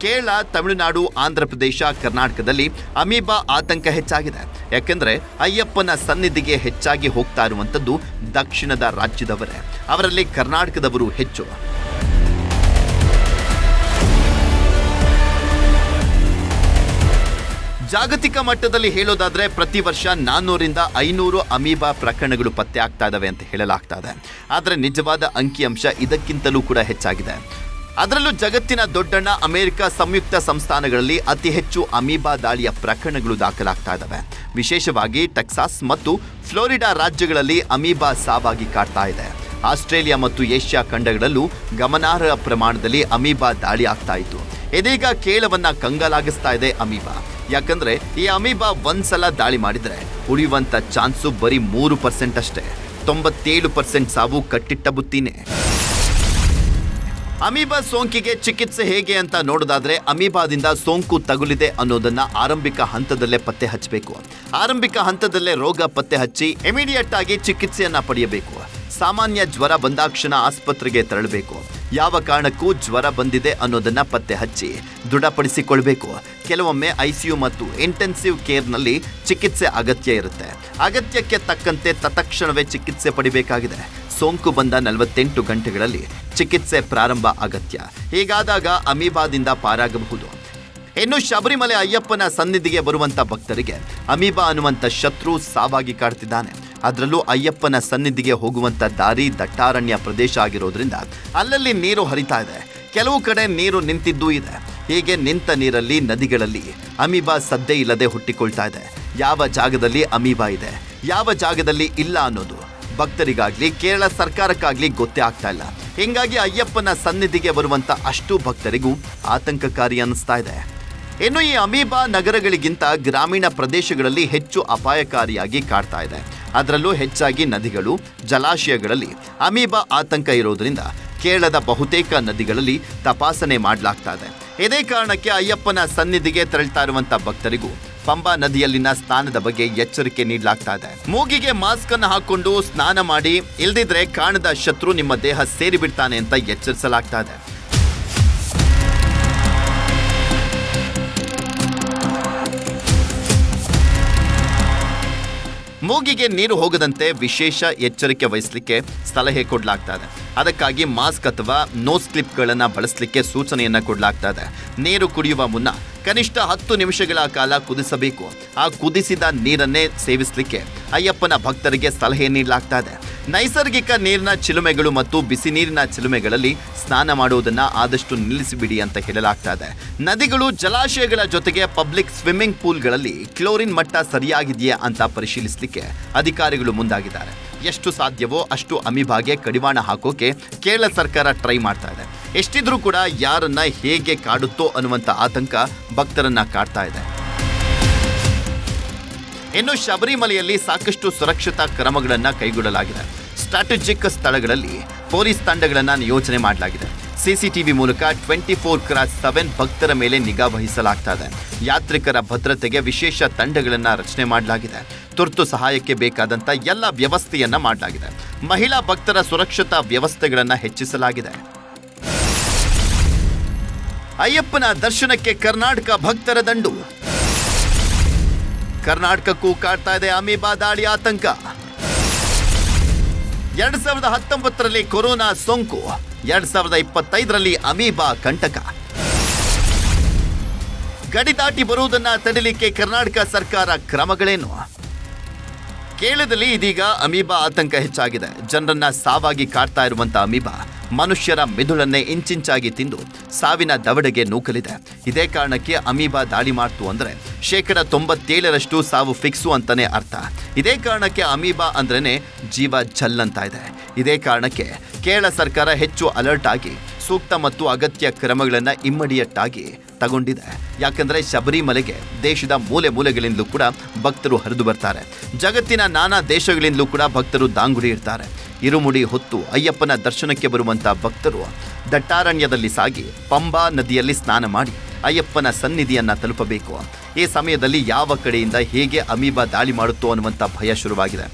ಕೇರಳ, ತಮಿಳುನಾಡು, ಆಂಧ್ರ ಪ್ರದೇಶ, ಕರ್ನಾಟಕದಲ್ಲಿ ಅಮೀಬಾ ಆತಂಕ ಹೆಚ್ಚಾಗಿದೆ. ಯಾಕೆಂದರೆ ಅಯ್ಯಪ್ಪನ ಸನ್ನಿಧಿಗೆ ಹೆಚ್ಚಾಗಿ ಹೋಗ್ತಾ ಇರುವಂಥದ್ದು ದಕ್ಷಿಣದ ರಾಜ್ಯದವರೇ, ಅವರಲ್ಲಿ ಕರ್ನಾಟಕದವರು ಹೆಚ್ಚು. ಜಾಗತಿಕ ಮಟ್ಟದಲ್ಲಿ ಹೇಳೋದಾದ್ರೆ ಪ್ರತಿ ವರ್ಷ 400ರಿಂದ 500 ಅಮೀಬಾ ಪ್ರಕರಣಗಳು ಪತ್ತೆ ಆಗ್ತಾ ಇದ್ದಾವೆ ಅಂತ ಹೇಳಲಾಗ್ತಾ ಇದೆ. ಆದರೆ ನಿಜವಾದ ಅಂಕಿಅಂಶ ಇದಕ್ಕಿಂತಲೂ ಕೂಡ ಹೆಚ್ಚಾಗಿದೆ. ಅದರಲ್ಲೂ ಜಗತ್ತಿನ ದೊಡ್ಡಣ್ಣ ಅಮೆರಿಕ ಸಂಯುಕ್ತ ಸಂಸ್ಥಾನಗಳಲ್ಲಿ ಅತಿ ಹೆಚ್ಚು ಅಮೀಬಾ ದಾಳಿಯ ಪ್ರಕರಣಗಳು ದಾಖಲಾಗ್ತಾ ಇದ್ದಾವೆ. ವಿಶೇಷವಾಗಿ ಟೆಕ್ಸಾಸ್ ಮತ್ತು ಫ್ಲೋರಿಡಾ ರಾಜ್ಯಗಳಲ್ಲಿ ಅಮೀಬಾ ಸಾವಾಗಿ ಕಾಡ್ತಾ ಇದೆ. ಆಸ್ಟ್ರೇಲಿಯಾ ಮತ್ತು ಏಷ್ಯಾ ಖಂಡಗಳಲ್ಲೂ ಗಮನಾರ್ಹ ಪ್ರಮಾಣದಲ್ಲಿ ಅಮೀಬಾ ದಾಳಿ ಆಗ್ತಾ ಇತ್ತು. ಇದೀಗ ಕೇರಳವನ್ನ ಕಂಗಾಲಾಗಿಸ್ತಾ ಇದೆ ಅಮೀಬಾ. ಯಾಕಂದ್ರೆ ಈ ಅಮೀಬಾ ಒಂದ್ಸಲ ದಾಳಿ ಮಾಡಿದ್ರೆ ಉಳಿಯುವಂತ ಚಾನ್ಸು ಬರೀ 3% ಅಷ್ಟೇ. 97% ಸಾವು ಕಟ್ಟಿಟ್ಟ ಬುತ್ತಿನೇ. ಅಮೀಬಾ ಸೋಂಕಿಗೆ ಚಿಕಿತ್ಸೆ ಹೇಗೆ ಅಂತ ನೋಡೋದಾದ್ರೆ ಅಮೀಬಾದಿಂದ ಸೋಂಕು ತಗುಲಿದೆ ಅನ್ನೋದನ್ನ ಆರಂಭಿಕ ಹಂತದಲ್ಲೇ ಪತ್ತೆ ಹಚ್ಚಬೇಕು. ಆರಂಭಿಕ ಹಂತದಲ್ಲೇ ರೋಗ ಪತ್ತೆ ಹಚ್ಚಿ ಇಮಿಡಿಯೇಟ್ ಆಗಿ ಚಿಕಿತ್ಸೆಯನ್ನ ಪಡೆಯಬೇಕು. ಸಾಮಾನ್ಯ ಜ್ವರ ಬಂದಾಕ್ಷಣ ಆಸ್ಪತ್ರೆಗೆ ತೆರಳಬೇಕು. ಯಾವ ಕಾರಣಕ್ಕೂ ಜ್ವರ ಬಂದಿದೆ ಅನ್ನೋದನ್ನ ಪತ್ತೆ ಹಚ್ಚಿ ದೃಢಪಡಿಸಿಕೊಳ್ಬೇಕು. ಕೆಲವೊಮ್ಮೆ ICU ಮತ್ತು ಇಂಟೆನ್ಸಿವ್ ಕೇರ್ನಲ್ಲಿ ಚಿಕಿತ್ಸೆ ಅಗತ್ಯ ಇರುತ್ತೆ. ಅಗತ್ಯಕ್ಕೆ ತಕ್ಕಂತೆ ತತ್ಕ್ಷಣವೇ ಚಿಕಿತ್ಸೆ ಪಡಿಬೇಕಾಗಿದೆ. ಸೋಂಕು ಬಂದ 48 ಗಂಟೆಗಳಲ್ಲಿ ಚಿಕಿತ್ಸೆ ಪ್ರಾರಂಭ ಅಗತ್ಯ. ಹೀಗಾದಾಗ ಅಮೀಬಾದಿಂದ ಪಾರಾಗಬಹುದು. ಇನ್ನು ಶಬರಿಮಲೆ ಅಯ್ಯಪ್ಪನ ಸನ್ನಿಧಿಗೆ ಬರುವಂತ ಭಕ್ತರಿಗೆ ಅಮೀಬಾ ಅನ್ನುವಂಥ ಶತ್ರು ಸಾವಾಗಿ ಕಾಡ್ತಿದ್ದಾನೆ. ಅದರಲ್ಲೂ ಅಯ್ಯಪ್ಪನ ಸನ್ನಿಧಿಗೆ ಹೋಗುವಂತ ದಾರಿ ದಟ್ಟಾರಣ್ಯ ಪ್ರದೇಶ ಆಗಿರೋದ್ರಿಂದ ಅಲ್ಲಲ್ಲಿ ನೀರು ಹರಿತಾ ಇದೆ. ಕೆಲವು ಕಡೆ ನೀರು ನಿಂತಿದ್ದೂ ಇದೆ. ಹೀಗೆ ನಿಂತ ನೀರಲ್ಲಿ, ನದಿಗಳಲ್ಲಿ ಅಮೀಬಾ ಸದ್ದೇ ಇಲ್ಲದೆ ಹುಟ್ಟಿಕೊಳ್ತಾ ಇದೆ. ಯಾವ ಜಾಗದಲ್ಲಿ ಅಮೀಬಾ ಇದೆ, ಯಾವ ಜಾಗದಲ್ಲಿ ಇಲ್ಲ ಅನ್ನೋದು ಭಕ್ತರಿಗಾಗ್ಲಿ ಕೇರಳ ಸರ್ಕಾರಕ್ಕಾಗ್ಲಿ ಗೊತ್ತೇ ಆಗ್ತಾ ಇಲ್ಲ. ಹೀಗಾಗಿ ಅಯ್ಯಪ್ಪನ ಸನ್ನಿಧಿಗೆ ಬರುವಂತ ಅಷ್ಟು ಭಕ್ತರಿಗೂ ಆತಂಕಕಾರಿ ಅನ್ನಿಸ್ತಾ ಇದೆ. ಇನ್ನು ಈ ಅಮೀಬಾ ನಗರಗಳಿಗಿಂತ ಗ್ರಾಮೀಣ ಪ್ರದೇಶಗಳಲ್ಲಿ ಹೆಚ್ಚು ಅಪಾಯಕಾರಿಯಾಗಿ ಕಾಡ್ತಾ ಇದೆ. ಅದರಲ್ಲೂ ಹೆಚ್ಚಾಗಿ ನದಿಗಳು, ಜಲಾಶಯಗಳಲ್ಲಿ ಅಮೀಬಾ ಆತಂಕ ಇರೋದ್ರಿಂದ ಕೇರಳದ ಬಹುತೇಕ ನದಿಗಳಲ್ಲಿ ತಪಾಸಣೆ ಮಾಡಲಾಗ್ತಾ ಇದೆ. ಇದೇ ಕಾರಣಕ್ಕೆ ಅಯ್ಯಪ್ಪನ ಸನ್ನಿಧಿಗೆ ತೆರಳ್ತಾ ಇರುವಂತ ಭಕ್ತರಿಗೂ ಪಂಬಾ ನದಿಯಲ್ಲಿನ ಸ್ನಾನದ ಬಗ್ಗೆ ಎಚ್ಚರಿಕೆ ನೀಡಲಾಗ್ತಾ ಇದೆ. ಮೂಗಿಗೆ ಮಾಸ್ಕ್ ಅನ್ನು ಹಾಕೊಂಡು ಸ್ನಾನ ಮಾಡಿ, ಇಲ್ದಿದ್ರೆ ಕಾಣದ ಶತ್ರು ನಿಮ್ಮ ದೇಹ ಸೇರಿ ಬಿಡ್ತಾನೆ ಅಂತ ಎಚ್ಚರಿಸಲಾಗ್ತಾ ಇದೆ. ಮೂಗಿಗೆ ನೀರು ಹೋಗದಂತೆ ವಿಶೇಷ ಎಚ್ಚರಿಕೆ ವಹಿಸಲಿಕ್ಕೆ ಸಲಹೆ ಕೊಡಲಾಗ್ತಾ ಇದೆ. ಅದಕ್ಕಾಗಿ ಮಾಸ್ಕ್ ಅಥವಾ ನೋಸ್ ಕ್ಲಿಪ್ಗಳನ್ನು ಬಳಸಲಿಕ್ಕೆ ಸೂಚನೆಯನ್ನು ಕೊಡಲಾಗ್ತಾ ಇದೆ. ನೀರು ಕುಡಿಯುವ ಮುನ್ನ ಕನಿಷ್ಠ 10 ನಿಮಿಷಗಳ ಕಾಲ ಕುದಿಸಬೇಕು. ಆ ಕುದಿಸಿದ ನೀರನ್ನೇ ಸೇವಿಸಲಿಕ್ಕೆ ಅಯ್ಯಪ್ಪನ ಭಕ್ತರಿಗೆ ಸಲಹೆ ನೀಡಲಾಗ್ತಾ ಇದೆ. ನೈಸರ್ಗಿಕ ನೀರಿನ ಚಿಲುಮೆಗಳು ಮತ್ತು ಬಿಸಿ ನೀರಿನ ಚಿಲುಮೆಗಳಲ್ಲಿ ಸ್ನಾನ ಮಾಡುವುದನ್ನು ಆದಷ್ಟು ನಿಲ್ಲಿಸಿಬಿಡಿ ಅಂತ ಹೇಳಲಾಗ್ತಾ ಇದೆ. ನದಿಗಳು, ಜಲಾಶಯಗಳ ಜೊತೆಗೆ ಪಬ್ಲಿಕ್ ಸ್ವಿಮ್ಮಿಂಗ್ ಪೂಲ್ಗಳಲ್ಲಿ ಕ್ಲೋರಿನ್ ಮಟ್ಟ ಸರಿಯಾಗಿದೆಯಾ ಅಂತ ಪರಿಶೀಲಿಸಲಿಕ್ಕೆ ಅಧಿಕಾರಿಗಳು ಮುಂದಾಗಿದ್ದಾರೆ. ಎಷ್ಟು ಸಾಧ್ಯವೋ ಅಷ್ಟು ಅಮೀಬಾಗೆ ಕಡಿವಾಣ ಹಾಕೋಕೆ ಕೇರಳ ಸರ್ಕಾರ ಟ್ರೈ ಮಾಡ್ತಾ ಇದೆ. ಎಷ್ಟಿದ್ರೂ ಕೂಡ ಯಾರನ್ನ ಹೇಗೆ ಕಾಡುತ್ತೋ ಅನ್ನುವಂಥ ಆತಂಕ ಭಕ್ತರನ್ನ ಕಾಡ್ತಾ ಇದೆ. ಇನ್ನು ಶಬರಿಮಲೆಯಲ್ಲಿ ಸಾಕಷ್ಟು ಸುರಕ್ಷತಾ ಕ್ರಮಗಳನ್ನು ಕೈಗೊಳ್ಳಲಾಗಿದೆ. ಸ್ಟ್ರಾಟಜಿಕ್ ಸ್ಥಳಗಳಲ್ಲಿ ಪೊಲೀಸ್ ತಂಡಗಳನ್ನು ನಿಯೋಜನೆ ಮಾಡಲಾಗಿದೆ. CCTV ಮೂಲಕ 24/7 ಭಕ್ತರ ಮೇಲೆ ನಿಗಾ ವಹಿಸಲಾಗ್ತಾ ಇದೆ. ಯಾತ್ರಿಕರ ಭದ್ರತೆಗೆ ವಿಶೇಷ ತಂಡಗಳನ್ನು ರಚನೆ ಮಾಡಲಾಗಿದೆ. ತುರ್ತು ಸಹಾಯಕ್ಕೆ ಬೇಕಾದಂಥ ಎಲ್ಲ ವ್ಯವಸ್ಥೆಯನ್ನ ಮಾಡಲಾಗಿದೆ. ಮಹಿಳಾ ಭಕ್ತರ ಸುರಕ್ಷತಾ ವ್ಯವಸ್ಥೆಗಳನ್ನು ಹೆಚ್ಚಿಸಲಾಗಿದೆ. ಅಯ್ಯಪ್ಪನ ದರ್ಶನಕ್ಕೆ ಕರ್ನಾಟಕ ಭಕ್ತರ ದಂಡು. ಕರ್ನಾಟಕಕ್ಕೂ ಕಾಡ್ತಾ ಇದೆ ಅಮೀಬಾ ದಾಳಿ ಆತಂಕ. 2019ರಲ್ಲಿ ಕೊರೋನಾ ಸೋಂಕು, 2025ರಲ್ಲಿ ಅಮೀಬಾ ಕಂಟಕ. ಗಡಿ ದಾಟಿ ಬರುವುದನ್ನ ತಡೆಯಲಿಕ್ಕೆ ಕರ್ನಾಟಕ ಸರ್ಕಾರ ಕ್ರಮಗಳೇನು? ಕೇರಳದಲ್ಲಿ ಇದೀಗ ಅಮೀಬಾ ಆತಂಕ ಹೆಚ್ಚಾಗಿದೆ. ಜನರನ್ನ ಸಾವಾಗಿ ಕಾಡ್ತಾ ಇರುವಂತ ಅಮೀಬಾ ಮನುಷ್ಯರ ಮಿದುಳನ್ನೇ ಇಂಚಿಂಚಾಗಿ ತಿಂದು ಸಾವಿನ ದವಡೆಗೆ ನೂಕಲಿದೆ. ಇದೇ ಕಾರಣಕ್ಕೆ ಅಮೀಬಾ ದಾಳಿ ಮಾಡ್ತು ಅಂದ್ರೆ 97% ಸಾವು ಫಿಕ್ಸು ಅಂತಾನೆ ಅರ್ಥ. ಇದೇ ಕಾರಣಕ್ಕೆ ಅಮೀಬಾ ಅಂದ್ರೇನೆ ಜೀವ ಜಲ್ಲಂತ ಇದೆ. ಇದೇ ಕಾರಣಕ್ಕೆ ಕೇರಳ ಸರ್ಕಾರ ಹೆಚ್ಚು ಅಲರ್ಟ್ ಆಗಿ ಸೂಕ್ತ ಮತ್ತು ಅಗತ್ಯ ಕ್ರಮಗಳನ್ನು ಇಮ್ಮಿಡಿಯೇಟ್ ಆಗಿ ತಗೊಂಡಿದೆ. ಯಾಕಂದ್ರೆ ಶಬರಿಮಲೆಗೆ ದೇಶದ ಮೂಲೆ ಮೂಲೆಗಳಿಂದಲೂ ಕೂಡ ಭಕ್ತರು ಹರಿದು ಬರ್ತಾರೆ. ಜಗತ್ತಿನ ನಾನಾ ದೇಶಗಳಿಂದಲೂ ಕೂಡ ಭಕ್ತರು ದಾಂಗುಡಿ ಇರ್ತಾರೆ. ಇರುಮುಡಿ ಹೊತ್ತು ಅಯ್ಯಪ್ಪನ ದರ್ಶನಕ್ಕೆ ಬರುವಂಥ ಭಕ್ತರು ದಟ್ಟಾರಣ್ಯದಲ್ಲಿ ಸಾಗಿ ಪಂಬಾ ನದಿಯಲ್ಲಿ ಸ್ನಾನ ಮಾಡಿ ಅಯ್ಯಪ್ಪನ ಸನ್ನಿಧಿಯನ್ನು ತಲುಪಬೇಕು. ಈ ಸಮಯದಲ್ಲಿ ಯಾವ ಕಡೆಯಿಂದ ಹೇಗೆ ಅಮೀಬಾ ದಾಳಿ ಮಾಡುತ್ತೋ ಅನ್ನುವಂಥ ಭಯ ಶುರುವಾಗಿದೆ.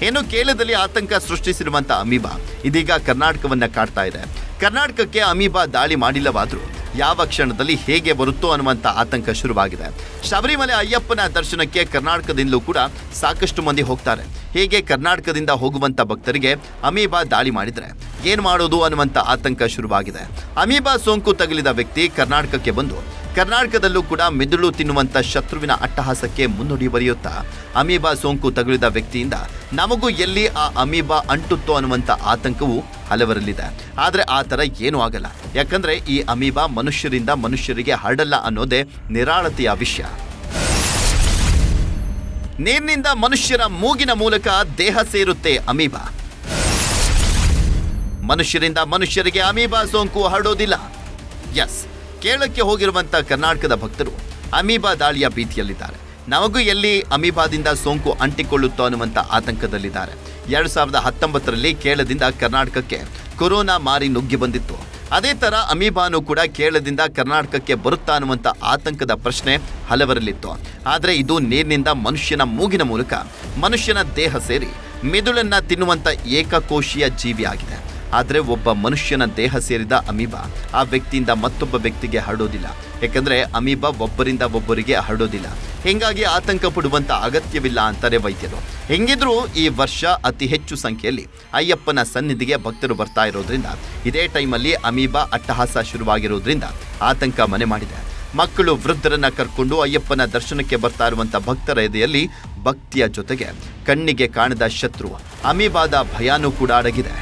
ಇನ್ನು ಕೇರಳದಲ್ಲಿ ಆತಂಕ ಸೃಷ್ಟಿಸಿರುವಂಥ ಅಮೀಬಾ ಇದೀಗ ಕರ್ನಾಟಕವನ್ನ ಕಾಡ್ತಾ ಇದೆ. ಕರ್ನಾಟಕಕ್ಕೆ ಅಮೀಬಾ ದಾಳಿ ಮಾಡಿಲ್ಲವಾದರೂ ಯಾವ ಕ್ಷಣದಲ್ಲಿ ಹೇಗೆ ಬರುತ್ತೋ ಅನ್ನುವಂಥ ಆತಂಕ ಶುರುವಾಗಿದೆ. ಶಬರಿಮಲೆ ಅಯ್ಯಪ್ಪನ ದರ್ಶನಕ್ಕೆ ಕರ್ನಾಟಕದಿಂದಲೂ ಕೂಡ ಸಾಕಷ್ಟು ಮಂದಿ ಹೋಗ್ತಾರೆ. ಹೀಗೆ ಕರ್ನಾಟಕದಿಂದ ಹೋಗುವಂಥ ಭಕ್ತರಿಗೆ ಅಮೀಬಾ ದಾಳಿ ಮಾಡಿದರೆ ಏನು ಮಾಡೋದು ಅನ್ನುವಂಥ ಆತಂಕ ಶುರುವಾಗಿದೆ. ಅಮೀಬಾ ಸೋಂಕು ತಗುಲಿದ ವ್ಯಕ್ತಿ ಕರ್ನಾಟಕಕ್ಕೆ ಬಂದು ಕರ್ನಾಟಕದಲ್ಲೂ ಕೂಡ ಮೆದುಳು ತಿನ್ನುವಂಥ ಶತ್ರುವಿನ ಅಟ್ಟಹಾಸಕ್ಕೆ ಮುನ್ನುಡಿ ಬರೆಯುತ್ತಾ ಅಮೀಬಾ ಸೋಂಕು ತಗುಲಿದ ವ್ಯಕ್ತಿಯಿಂದ ನಮಗೂ ಎಲ್ಲಿ ಆ ಅಮೀಬಾ ಅಂಟುತ್ತೋ ಅನ್ನುವಂಥ ಆತಂಕವು ಹಲವರಲ್ಲಿದೆ. ಆದರೆ ಆ ಥರ ಏನೂ ಆಗಲ್ಲ. ಯಾಕಂದರೆ ಈ ಅಮೀಬಾ ಮನುಷ್ಯರಿಂದ ಮನುಷ್ಯರಿಗೆ ಹರಡಲ್ಲ ಅನ್ನೋದೇ ನಿರಾಳತೆಯ ವಿಷಯ. ನೀರಿನಿಂದ ಮನುಷ್ಯರ ಮೂಗಿನ ಮೂಲಕ ದೇಹ ಸೇರುತ್ತೆ ಅಮೀಬಾ. ಮನುಷ್ಯರಿಂದ ಮನುಷ್ಯರಿಗೆ ಅಮೀಬಾ ಸೋಂಕು ಹರಡೋದಿಲ್ಲ. ಎಸ್, ಕೇರಳಕ್ಕೆ ಹೋಗಿರುವಂಥ ಕರ್ನಾಟಕದ ಭಕ್ತರು ಅಮೀಬಾ ದಾಳಿಯ ಭೀತಿಯಲ್ಲಿದ್ದಾರೆ. ನಮಗೂ ಎಲ್ಲಿ ಅಮೀಬಾದಿಂದ ಸೋಂಕು ಅಂಟಿಕೊಳ್ಳುತ್ತೋ ಅನ್ನುವಂಥ ಆತಂಕದಲ್ಲಿದ್ದಾರೆ. 2019ರಲ್ಲಿ ಕೇರಳದಿಂದ ಕರ್ನಾಟಕಕ್ಕೆ ಕೊರೋನಾ ಮಾರಿ ನುಗ್ಗಿ ಬಂದಿತ್ತು. ಅದೇ ಥರ ಅಮೀಬಾನು ಕೂಡ ಕೇರಳದಿಂದ ಕರ್ನಾಟಕಕ್ಕೆ ಬರುತ್ತಾ ಅನ್ನುವಂಥ ಆತಂಕದ ಪ್ರಶ್ನೆ ಹಲವರಲ್ಲಿತ್ತು. ಆದರೆ ಇದು ನೀರಿನಿಂದ ಮನುಷ್ಯನ ಮೂಗಿನ ಮೂಲಕ ಮನುಷ್ಯನ ದೇಹ ಸೇರಿ ಮಿದುಳನ್ನು ತಿನ್ನುವಂಥ ಏಕಕೋಶೀಯ ಜೀವಿಯಾಗಿದೆ. ಆದರೆ ಒಬ್ಬ ಮನುಷ್ಯನ ದೇಹ ಸೇರಿದ ಅಮೀಬಾ ಆ ವ್ಯಕ್ತಿಯಿಂದ ಮತ್ತೊಬ್ಬ ವ್ಯಕ್ತಿಗೆ ಹರಡೋದಿಲ್ಲ. ಯಾಕಂದರೆ ಅಮೀಬಾ ಒಬ್ಬರಿಂದ ಒಬ್ಬರಿಗೆ ಹರಡೋದಿಲ್ಲ. ಹೀಗಾಗಿ ಆತಂಕ ಪಡುವಂಥ ಅಗತ್ಯವಿಲ್ಲ ಅಂತಾರೆ ವೈದ್ಯರು. ಹೆಂಗಿದ್ರೂ ಈ ವರ್ಷ ಅತಿ ಹೆಚ್ಚು ಸಂಖ್ಯೆಯಲ್ಲಿ ಅಯ್ಯಪ್ಪನ ಸನ್ನಿಧಿಗೆ ಭಕ್ತರು ಬರ್ತಾ ಇರೋದ್ರಿಂದ ಇದೇ ಟೈಮಲ್ಲಿ ಅಮೀಬಾ ಅಟ್ಟಹಾಸ ಶುರುವಾಗಿರೋದ್ರಿಂದ ಆತಂಕ ಮನೆ ಮಾಡಿದೆ. ಮಕ್ಕಳು ವೃದ್ಧರನ್ನ ಕರ್ಕೊಂಡು ಅಯ್ಯಪ್ಪನ ದರ್ಶನಕ್ಕೆ ಬರ್ತಾ ಇರುವಂಥ ಭಕ್ತರ ಎದೆಯಲ್ಲಿ ಭಕ್ತಿಯ ಜೊತೆಗೆ ಕಣ್ಣಿಗೆ ಕಾಣದ ಶತ್ರು ಅಮೀಬಾದ ಭಯಾನೂ ಕೂಡ ಅಡಗಿದೆ.